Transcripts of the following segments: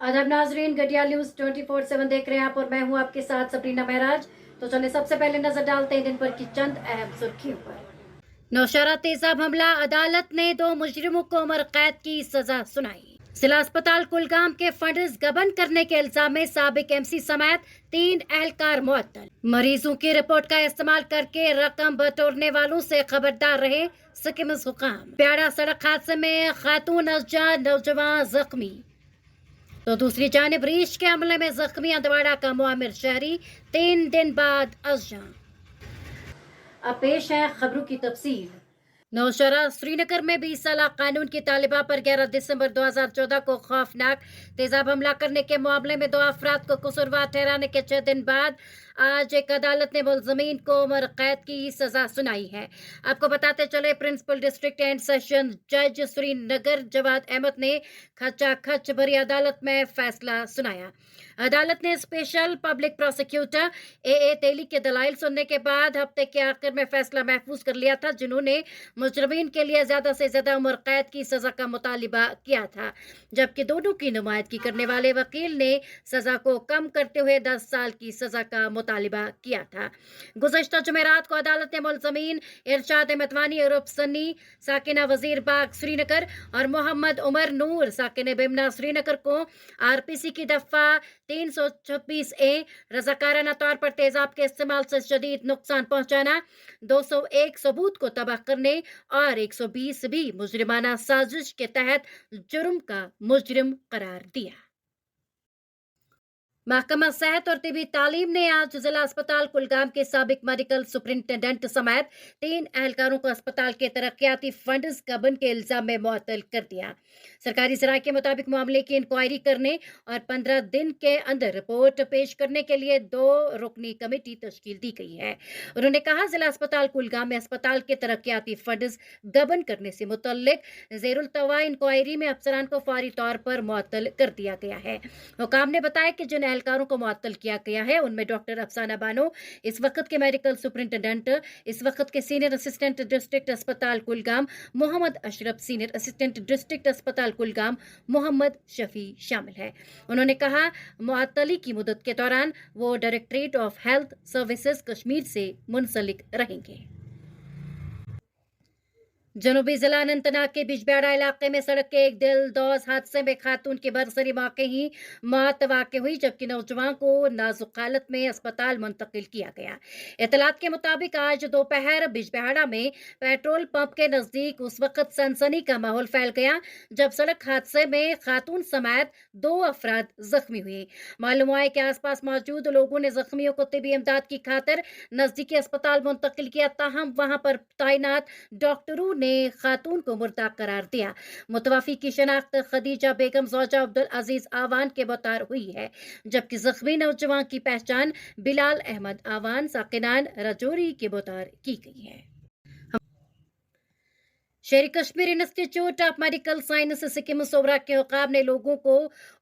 आदाब नाजरीन, गडियाल न्यूज 24/7 देख रहे हैं आप और मैं हूं आपके साथ सब्रीना महराज। तो चलिए सबसे पहले नजर डालते हैं दिन भर की चंद अहम सुर्खियों पर। नौशहरा तेजाब हमला, अदालत ने 2 मुजरिमों को उम्र कैद की सजा सुनाई। जिला अस्पताल कुलगाम के फंड्स गबन करने के इल्जाम में साबिक एमसी समेत 3 एहलकार मुअत्तल। मरीजों की रिपोर्ट का इस्तेमाल करके रकम बटोरने वालों से खबरदार रहे सिकिम्स हुकाम। प्यारा सड़क हादसे में खातून अजजा, नौजवान जख्मी। तो दूसरी जानिब रीछ के हमले में जख्मी हंदवाड़ा का मुआमिर शहरी 3 दिन बाद अजजा। अब पेश है खबरों की तफसील। नौशहरा श्रीनगर में 20 साल कानून की तालिबा पर 11 दिसंबर 2014 को खौफनाक तेजाब हमला करने के मामले में 2 अफराद को कसूरवार ठहराने के 6 दिन बाद आज एक अदालत ने मुलजमीन को उम्र कैद की सजा सुनाई है। आपको बताते चले, प्रिंसिपल डिस्ट्रिक्ट एंड सेशन जज श्रीनगर जवाद अहमद ने खचाखच भरी अदालत में फैसला सुनाया। अदालत ने स्पेशल पब्लिक प्रोसिक्यूटर ए तेली के दलाइल सुनने के बाद हफ्ते के आखिर में फैसला महफूज कर लिया था, जिन्होंने मुजरिमीन के लिए ज्यादा से ज्यादा उम्र कैद की सजा का मुतालिबा किया था, जबकि दोनों की नुमाइंदगी करने वाले वकील ने सजा को कम करते हुए 10 साल की सजा का मुतालिबा किया था। गुज़श्ता जुमेरात को अदालत ने मुलजमीन इरशाद अहमद उर्फ सन्नी साकिना वजीर बाग श्रीनगर और मोहम्मद उमर नूर साकिन बिमना श्रीनगर को आरपीसी की दफा 326A रजाकाराना तौर पर तेजाब के इस्तेमाल से शदीद नुकसान पहुंचाना, 201 सबूत को तबाह करने और 120 भी मुजरिमाना साजिश के तहत जुर्म का मुजरिम करार दिया। महकमा सेहत और तिबी तालीम ने आज जिला अस्पताल कुलगाम के साबिक मेडिकल सुपरिंटेंडेंट समेत 3 एहलकारों को अस्पताल के तरक्याती फंड्स गबन के इल्जाम में मुअत्तल कर दिया। सरकारी ज़राए के मुताबिक मामले की इंक्वायरी करने और 15 दिन के अंदर रिपोर्ट पेश करने के लिए 2 रुकनी कमेटी तश्कील दी गई है। उन्होंने कहा, जिला अस्पताल कुलगाम में अस्पताल के तरक्याती फंड्स गबन करने से मुतल्लिक ज़ेरुल-तवा इंक्वायरी में अफसरान को फौरी तौर पर मुअत्तल कर दिया गया है। हुकाम ने बताया कि जिन एहलकारों को मुअत्तल किया गया है उनमें डॉक्टर अफसाना बानो इस वक्त के मेडिकल सुपरिंटेंडेंट, इस वक्त के सीनियर असिस्टेंट डिस्ट्रिक्ट अस्पताल Kulgam Mohammad Ashraf, senior assistant district अस्पताल कुलगाम मोहम्मद शफी शामिल है। उन्होंने कहा, मुअत्तली की मुद्दत के दौरान वो directorate of health services Kashmir से मुंसलिक रहेंगे। जनूबी जिला अनंतनाग के बिजबेड़ा इलाके में सड़क के एक दिलदोज हादसे में खातून की बरसरी मौके ही मौत वाक़ हुई, जबकि नौजवान को नाजुक हालत में अस्पताल मुंतकिल किया गया। इतलात के मुताबिक आज दोपहर बिजबेड़ा में पेट्रोल पंप के नजदीक उस वक्त सनसनी का माहौल फैल गया जब सड़क हादसे में खातून समेत 2 अफराद जख्मी हुए। मालूम हुआ है कि आसपास मौजूद लोगों ने जख्मियों को तिबी इमदाद की खातिर नजदीकी अस्पताल मुंतकिल किया, ताहम वहां पर तैनात डॉक्टरों ने खातून को मुर्दा करार दिया। मुतवफी की शनाख्त खदीजा बेगम ज़ौजा अब्दुल अजीज आवान के बतौर हुई है, जबकि जख्मी नौजवान की पहचान बिलाल अहमद आवान साकिनान रजौरी के बतौर की गई है। Sher Kashmir institute of medical science सिक्किम सोबरा के हुकाम ने लोगों को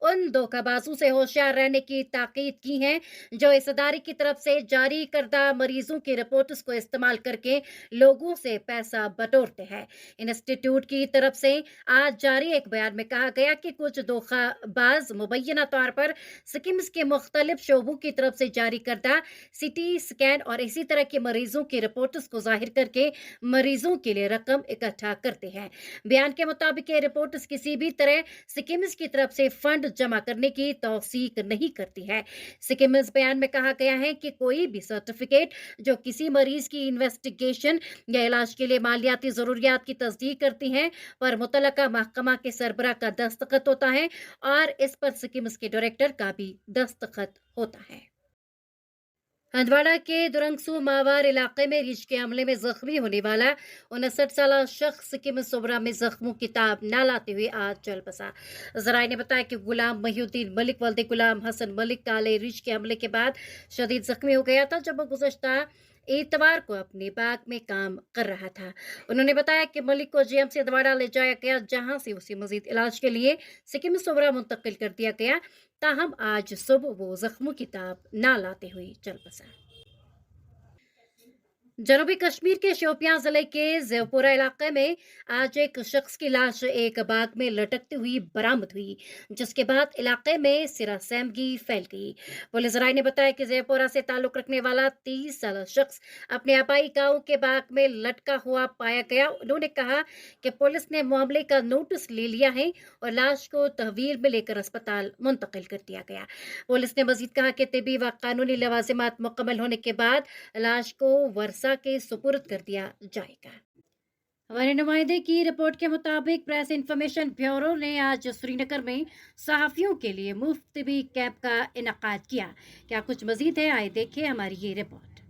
उन धोखाबाजों से होशियार रहने की ताकीद की है जो इस इदारे की तरफ से जारी करदा मरीजों की रिपोर्ट्स को इस्तेमाल करके लोगों से पैसा बटोरते हैं। इंस्टीट्यूट की तरफ से आज जारी एक बयान में कहा गया कि कुछ धोखाबाज मुबैना तौर पर सिक्किम के मुख्तलिफ शोबों की तरफ से जारी करदा सीटी स्कैन और इसी तरह के मरीजों की रिपोर्ट्स को जाहिर करके मरीजों के लिए रकम इकट्ठा करते हैं। बयान के मुताबिक ये रिपोर्ट किसी भी तरह सिक्किम्स की तरफ से फंड जमा करने की तौसीक नहीं करती है। सिक्किम्स बयान में कहा गया है कि कोई भी सर्टिफिकेट जो किसी मरीज की इन्वेस्टिगेशन या इलाज के लिए मालियाती जरूरियात की तस्दीक करती हैं पर मुतलका महकमा के सरबराह का दस्तखत होता है और इस पर सिक्किम्स के डायरेक्टर का भी दस्तखत होता है। हंदवाड़ा के दुरंगसू मावार इलाके में रीछ के हमले में जख्मी होने वाला 59 साल शख्स सिक्किम सोबरा में जख्मों की ताब न लाते हुए आज चल बसा। जराए ने बताया कि गुलाम महीउद्दीन मलिक वल्दे गुलाम हसन मलिक काले रीछ के हमले के बाद शदीद जख्मी हो गया था जब वो गुज़श्ता इतवार को अपने बाग में काम कर रहा था। उन्होंने बताया कि मलिक को जीएमसी हंदवाड़ा ले जाया गया, जहां से उसे मजीद इलाज के लिए सिक्किम सोबरा मुंतकिल कर दिया गया, ताहम आज सुबह वो जख्मों की ताब ना लाते हुए चल बसा। जनूबी कश्मीर के शोपियां जिले के ज़ेवपुरा इलाके में आज एक शख्स की लाश एक बाग में लटकती हुई बरामद हुई, जिसके बाद इलाके में सिरासहमगी फैल गई। पुलिस राय ने बताया कि ज़ेवपुरा से ताल्लुक रखने वाला 30 साला शख्स अपने आबाई गांव के बाग में लटका हुआ पाया गया। उन्होंने कहा कि पुलिस ने मामले का नोटिस ले लिया है और लाश को तहवील में लेकर अस्पताल मुंतकिल कर दिया गया। पुलिस ने मजीद कहा कि तिबी व कानूनी लवाजिमात मुकम्मल होने के बाद लाश को वर्षा के सुपुर्द कर दिया जाएगा। हमारे नुमाइंदे की रिपोर्ट के मुताबिक प्रेस इंफॉर्मेशन ब्यूरो ने आज श्रीनगर में सहाफियों के लिए मुफ्त तिबी कैंप का इनेकाद किया। क्या कुछ मजीद है, आइए देखिए हमारी ये रिपोर्ट।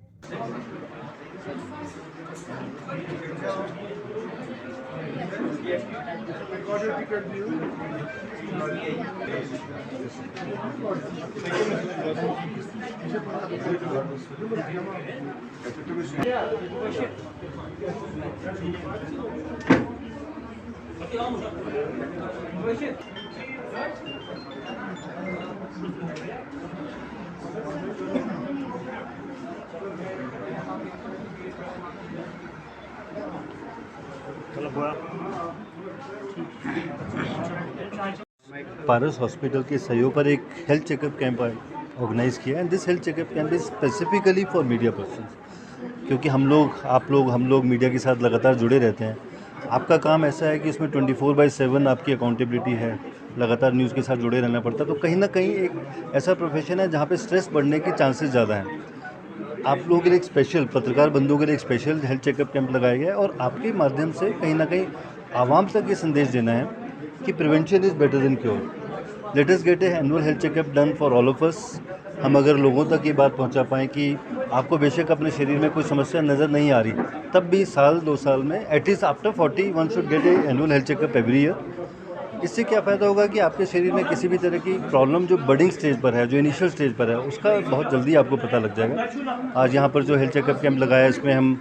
पारस हॉस्पिटल के सहयोग पर एक हेल्थ चेकअप कैंप ऑर्गेनाइज किया and this health checkup camp is specifically for media persons, क्योंकि हम लोग मीडिया के साथ लगातार जुड़े रहते हैं। आपका काम ऐसा है कि इसमें 24/7 आपकी अकाउंटेबिलिटी है, लगातार न्यूज़ के साथ जुड़े रहना पड़ता है। तो कहीं ना कहीं एक ऐसा प्रोफेशन है जहाँ पे स्ट्रेस बढ़ने के चांसेस ज़्यादा हैं। आप लोगों के लिए एक स्पेशल, पत्रकार बंधुओं के लिए एक स्पेशल हेल्थ चेकअप कैंप लगाया गया है और आपके माध्यम से कहीं ना कहीं आवाम तक ये संदेश देना है कि prevention is better than cure. Let us gate A annual health checkup done for all of us. हम अगर लोगों तक ये बात पहुंचा पाएँ कि आपको बेशक अपने शरीर में कोई समस्या नज़र नहीं आ रही, तब भी साल 2 साल में at least after 40 one should get A annual health checkup every year. इससे क्या फ़ायदा होगा कि आपके शरीर में किसी भी तरह की प्रॉब्लम जो बडिंग स्टेज पर है, जो इनिशियल स्टेज पर है, उसका बहुत जल्दी आपको पता लग जाएगा। आज यहाँ पर जो हेल्थ चेकअप कैंप लगाया है, इसमें हम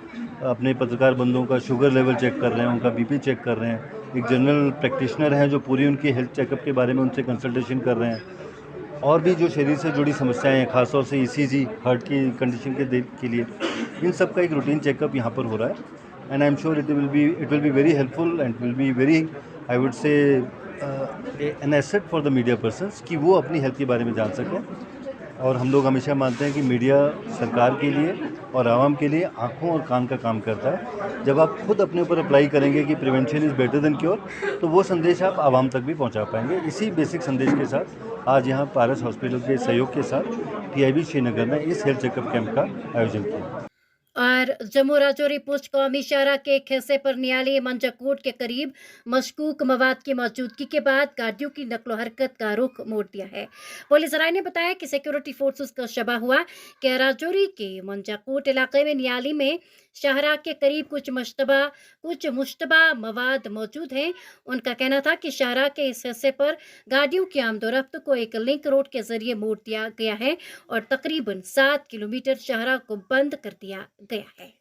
अपने पत्रकार बंधुओं का शुगर लेवल चेक कर रहे हैं, उनका बीपी चेक कर रहे हैं। एक जनरल प्रैक्टिशनर हैं जो पूरी उनकी हेल्थ चेकअप के बारे में उनसे कंसल्टेशन कर रहे हैं। और भी जो शरीर से जुड़ी समस्याएं हैं, खासतौर से ECG हार्ट की कंडीशन के लिए, इन सब का एक रूटीन चेकअप यहाँ पर हो रहा है। And I am sure it will be very helpful and will be very, I would say an asset for the media persons, कि वो अपनी हेल्थ के बारे में जान सकें। और हम लोग हमेशा मानते हैं कि मीडिया सरकार के लिए और आवाम के लिए आँखों और कान का काम करता है। जब आप खुद अपने ऊपर अप्लाई करेंगे कि prevention is better than cure, तो वो संदेश आप आवाम तक भी पहुंचा पाएंगे। इसी बेसिक संदेश के साथ आज यहाँ पारस हॉस्पिटल के सहयोग के साथ TIB श्रीनगर ने इस हेल्थ चेकअप कैंप का आयोजन किया। और जम्मू राजौरी पुंछ कौमी शाहरा के एक हिस्से पर नियाली मंजाकोट के करीब मशकूक मवाद की मौजूदगी के बाद गाड़ियों की नकलो हरकत का रुख मोड़ दिया है। पुलिस राय ने बताया कि सिक्योरिटी फोर्सेस का शबा हुआ कि राजौरी के मंजाकोट इलाके में नियाली में शाहरा के करीब कुछ मुश्तबा मवाद मौजूद हैं। उनका कहना था कि शाहरा के इस हिस्से पर गाड़ियों की आमदोरफ्त को एक लिंक रोड के जरिए मोड़ दिया गया है और तकरीबन 7 किलोमीटर शाहरा को बंद कर दिया गया है।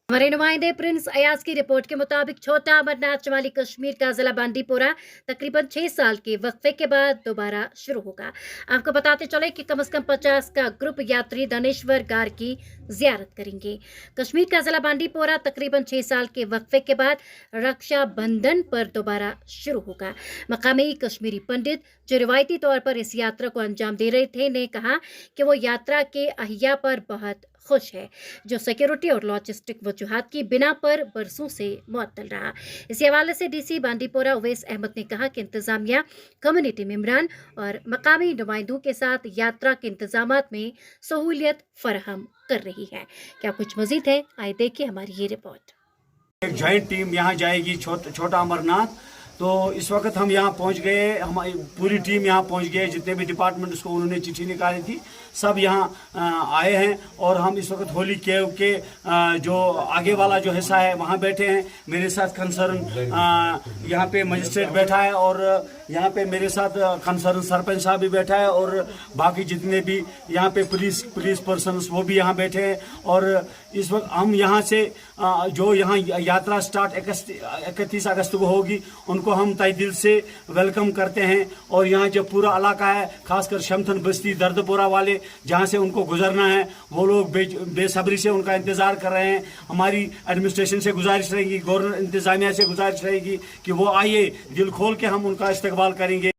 हमारे नुमाइंदे प्रिंस अयाज की रिपोर्ट के मुताबिक छोटा अमरनाथ शमाली कश्मीर का जिला बांदीपोरा तकरीबन 6 साल के वक्फे के बाद दोबारा शुरू होगा। आपको बताते चले कि कम से कम 50 का ग्रुप यात्री धनेश्वर गार की जियारत करेंगे। कश्मीर का जिला बांदीपोरा तकरीबन 6 साल के वक्फे के बाद रक्षा बंधन पर दोबारा शुरू होगा। मकामी कश्मीरी पंडित जो रिवायती तौर पर इस यात्रा को अंजाम दे रहे थे ने कहा कि वो यात्रा के अहिया पर बहुत खुश है, जो सिक्योरिटी और लॉजिस्टिक वजूहात की बिना पर बरसों से मुअत्तल रहा। इसी हवाले से DC बांदीपोरा उवैस अहमद ने कहा कि इंतजामिया कम्युनिटी मेंबरान और मकामी नुमाइंदों के साथ यात्रा के इंतजामात में सहूलियत फराहम कर रही है। क्या कुछ मजीद है, आइए देखिए हमारी ये रिपोर्ट। एक जॉइंट टीम यहाँ जाएगी छोटा अमरनाथ। तो इस वक्त हम यहाँ पहुँच गए, हमारी पूरी टीम यहाँ पहुँच गए। जितने भी डिपार्टमेंट्स को उन्होंने चिट्ठी निकाली थी सब यहाँ आए हैं और हम इस वक्त होली केव के जो आगे वाला जो हिस्सा है वहाँ बैठे हैं। मेरे साथ कंसर्न यहाँ पे मजिस्ट्रेट बैठा है और यहाँ पे मेरे साथ कंसर्न सरपंच साहब भी बैठा है और बाकी जितने भी यहाँ पे पुलिस पर्सन्स वो भी यहाँ बैठे हैं। और इस वक्त हम यहाँ से जो यहाँ यात्रा स्टार्ट 31 अगस्त को होगी, उनको उनको हम तहे दिल से वेलकम करते हैं। और यहाँ जो पूरा इलाका है, खासकर शमथन बस्ती दर्दपुरा वाले जहाँ से उनको गुजरना है, वो लोग बेसब्री से उनका इंतज़ार कर रहे हैं। हमारी एडमिनिस्ट्रेशन से गुजारिश रहेगी, गवर्नमेंट इंतज़ामिया से गुजारिश रहेगी कि वो आइए, दिल खोल के हम उनका इस्तकबाल करेंगे।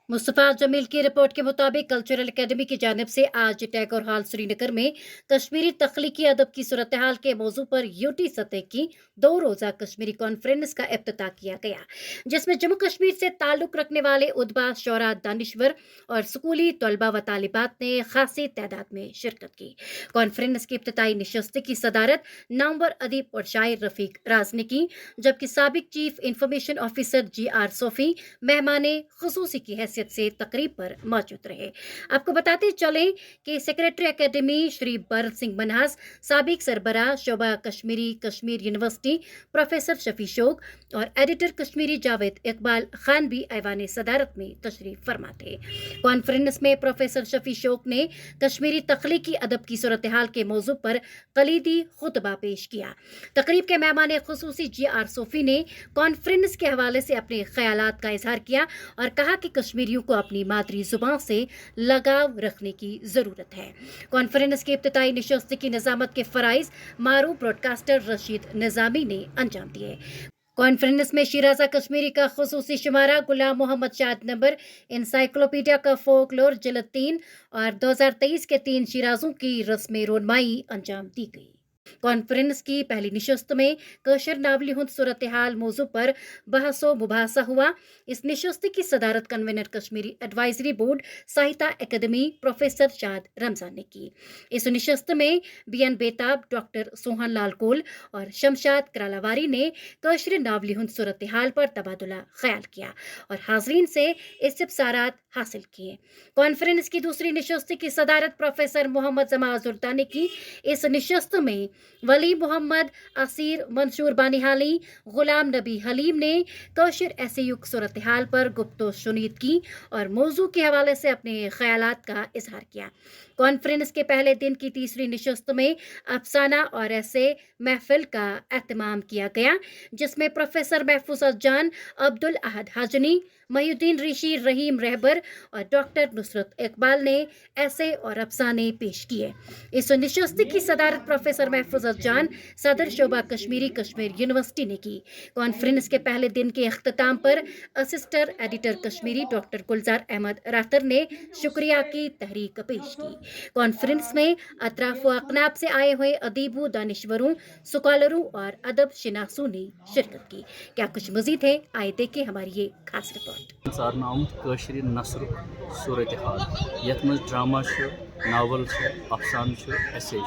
मुस्तफ़ा जमील की रिपोर्ट के मुताबिक कल्चरल एकेडमी की जानिब से आज टैगोर हॉल श्रीनगर में कश्मीरी तख्लीकी अदब की सूरत हाल के मौजू पर यूटी सतह की 2 रोज़ा कश्मीरी कॉन्फ्रेंस का इफ्तिताह किया गया, जिसमें जम्मू कश्मीर से ताल्लुक रखने वाले उद्बा, शोरा, दानिश्वर और स्कूली तलबा व तालिबात ने खासी तादाद में शिरकत की। कॉन्फ्रेंस की इफ्तिताई नशस्त की सदारत नामवर अदीब और शायर रफीक राज ने की, जबकि साबिक chief information officer GR Sofi मेहमाने खुसूसी की हैसियत से तकरीब पर मौजूद रहे। आपको बताते चले कि सेक्रेटरी एकेडमी श्री भरत सिंह मनहास, साबिक सरबराह शोबा कश्मीरी कश्मीर यूनिवर्सिटी प्रोफेसर शफी शोक और एडिटर कश्मीरी जावेद इकबाल खान भी ऐवान सदारत में तशरीफ फरमा थे। कॉन्फ्रेंस में प्रोफेसर शफी शोक ने कश्मीरी तख्लीकी अदब की सूरत हाल के मौजू पर कलीदी खुतबा पेश किया। तकरीब के मेहमान खुसूसी GR सोफी ने कॉन्फ्रेंस के हवाले से अपने ख्यालात का इजहार किया और कहा कि कश्मीरियों को अपनी मादरी जुबान से लगाव रखने की जरूरत है। कॉन्फ्रेंस की इब्तिदाई नशस्त की निजामत के फराइज मारूफ ब्रॉडकास्टर रशीद निजामी ने अंजाम दिए। कॉन्फ्रेंस में शिराजा कश्मीरी का खुसूसी शुमारा, गुलाम मोहम्मद शाद नंबर, इंसाइक्लोपीडिया का फोकलोर जिल्द 3 और 2023 के 3 शिराजों की रस्म रोनमाई अंजाम दी गई। कॉन्फ्रेंस की पहली नशस्त में कशर नावली हुंद सूरत हाल मौजू पर बहसो मुबासा हुआ। इस नशस्त की सदारत कन्वीनर कश्मीरी एडवाइजरी बोर्ड साहित्य एकेडमी प्रोफेसर शाद रमजान ने की। इस नशस्त में BN बेताब, डॉक्टर सोहन लाल कोल और शमशाद करालावारी ने कशर नावली हुंद सूरत हाल पर तबादला ख्याल किया और हाजरीन से इस्तिफसारात हासिल किए। कॉन्फ्रेंस की दूसरी नशस्त की सदारत प्रोफेसर मोहम्मद जमा अजुर्दा ने की। इस नशस्त में वली मोहम्मद, असीर मंसूर बानिहाली, गुलाम नबी हलीम ने कौशर ऐसे सूरत हाल पर गुफ्तो शुनीद की और मौजू के हवाले से अपने ख्यालात का इजहार किया। कॉन्फ्रेंस के पहले दिन की तीसरी नशस्त में अफसाना और ऐसे महफिल का एहतमाम किया गया, जिसमें प्रोफेसर महफूज जान, अब्दुल अहद हाजनी, महीउद्दीन ऋषि, रहीम रहबर और डॉक्टर नुसरत इकबाल ने ऐसे और अफसाने पेश किए। इस नशस्त की सदारत प्रोफेसर महफूज जान, सदर शोबा कश्मीरी कश्मीर यूनिवर्सिटी ने की। कॉन्फ्रेंस के पहले दिन के अख्ताम पर असिस्टेंट एडिटर कश्मीरी डॉक्टर गुलजार अहमद रातर ने शुक्रिया की तहरीक पेश की। कॉन्फ्रेंस में अतराफ व अकनाब से आए हुए अदीबों, दानिश्वरों, स्कॉलरों और अदब शनासों ने शिरकत की। क्या कुछ मजीद है, आए देखें हमारी ये खास रिपोर्ट। सारन आमुत कशर नसर सूरत हाल, यथ मज ड्रामा, नावल, अफसान, एसे,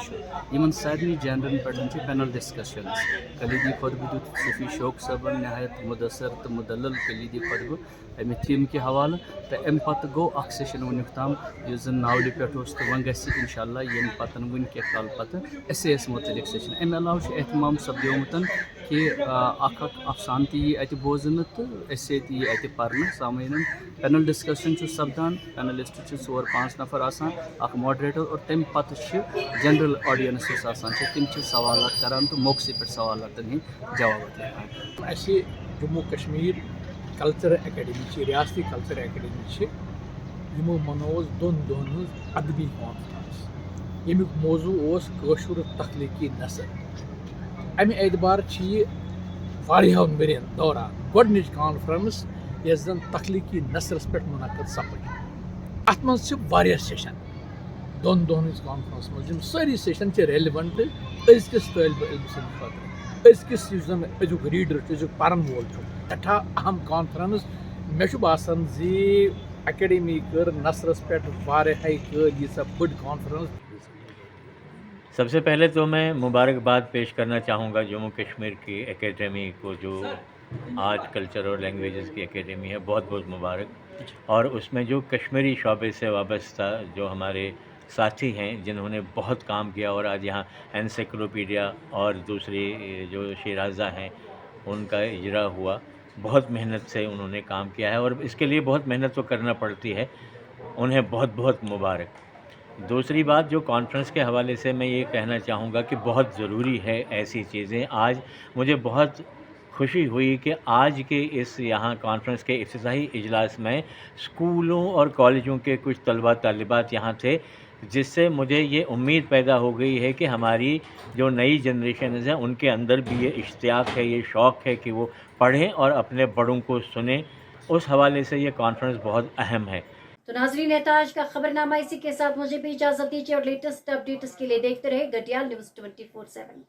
इन सारे जानरन पे पैनल डिस्कशन कलीदी खुतब दुत सफ़ी शौक सबन नहायत मुदसर तो मुदल कलीदी खुतब अमे थीम के हवाले तो अम पत गो अख सेशन वुन ताम जन नावल पे तो वन ग इंशाल्लाह ये पतन वन क्या कल पत एसे मुतलिक सेशन अमे अलाव एहतमाम सपदोमुत कि अफसान अत बोजन तो एसे अत पर्न सामीन पैनल डिस्कशन सपदान, पैनलिस्ट 4-5 नफर आसान, अख मॉडरेटर और तम पत जनरल ऑडियंस तम सवाल करान तो मौके पे सवाल जवाब दिखान। जम्मू कश्मीर कल्चर एकेडमी रियासती कल्चर एकेडमी यमो मनोज 2 दोन अदबी कॉन्फ्रेंस यमुक मौजू कशुर तख्लीकी नसर। अमे एतबार वारियाहन वरियन दौरान गोडनिच कॉन्फ्रेंस यस जन तख्लीकी नसरस पे मुनक़द सपद। अत मज वारिया सेशन 2 दोन कॉन्फ्रेंस मज सारी सेशन रेलिवेंट अजकिस तालिब इल्म सद खतर, अजकिस अजुक रीडर अजुक परन वोल सठा अहम कॉन्फ्रेंस। मे बासान जी एकेडमी कर नसरस पे वारिया बड़ कॉन्फ्रेंस। सबसे पहले तो मैं मुबारकबाद पेश करना चाहूँगा जम्मू कश्मीर की एकेडमी को, जो आज कल्चर और लैंग्वेजेस की एकेडमी है, बहुत बहुत मुबारक। और उसमें जो कश्मीरी शौबे से वाबस्ता जो हमारे साथी हैं जिन्होंने बहुत काम किया और आज यहाँ एनसाइक्लोपीडिया और दूसरी जो शिराजा हैं उनका इजरा हुआ, बहुत मेहनत से उन्होंने काम किया है और इसके लिए बहुत मेहनत तो करना पड़ती है, उन्हें बहुत बहुत मुबारक। दूसरी बात जो कॉन्फ्रेंस के हवाले से मैं ये कहना चाहूँगा कि बहुत ज़रूरी है ऐसी चीज़ें। आज मुझे बहुत खुशी हुई कि आज के इस यहाँ कॉन्फ्रेंस के इफ्तिताही इजलास में स्कूलों और कॉलेजों के कुछ तलबा तालिबात यहाँ थे, जिससे मुझे ये उम्मीद पैदा हो गई है कि हमारी जो नई जनरेशन है उनके अंदर भी ये इश्तियाक है, ये शौक़ है कि वो पढ़ें और अपने बड़ों को सुनें। उस हवाले से ये कॉन्फ्रेंस बहुत अहम है। तो नाजरीन, आज का खबरनामा इसी के साथ मुझे भी इजाजत दीजिए और लेटेस्ट अपडेट्स के लिए देखते रहे गटियाल न्यूज़ 24/7।